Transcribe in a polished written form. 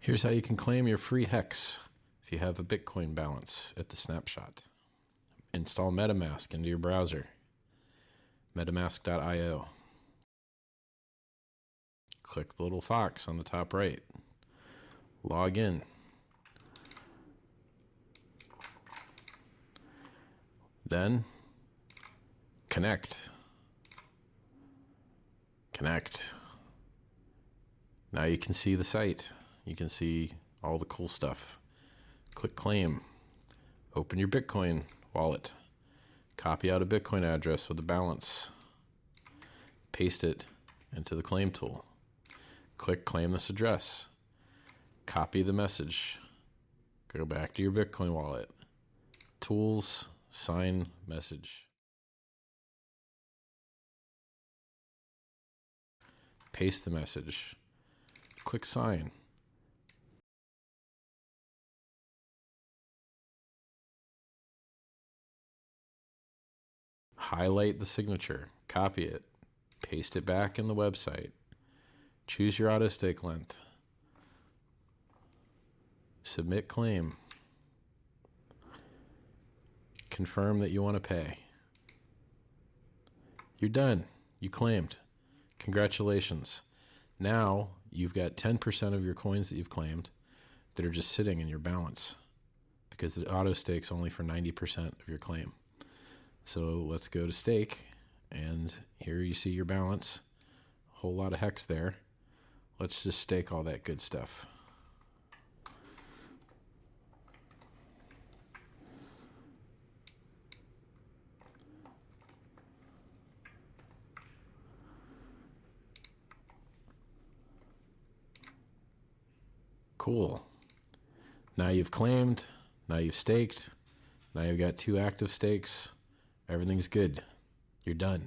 Here's how you can claim your free HEX if you have a Bitcoin balance at the snapshot. Install Metamask into your browser, metamask.io. Click the little fox on the top right. Log in. Then connect. Now you can see the site. You can see all the cool stuff. Click claim. Open your Bitcoin wallet. Copy out a Bitcoin address with a balance. Paste it into the claim tool. Click claim this address. Copy the message. Go back to your Bitcoin wallet. Tools, sign message. Paste the message. Click sign. Highlight the signature, copy it, paste it back in the website. Choose your auto stake length. Submit claim. Confirm that you want to pay. You're done. You claimed. Congratulations. Now you've got 10% of your coins that you've claimed that are just sitting in your balance because the auto stake's only for 90% of your claim. So let's go to stake, and here you see your balance. A whole lot of HEX there. Let's just stake all that good stuff. Cool. Now you've claimed, now you've staked, now you've got 2 active stakes. Everything's good. You're done.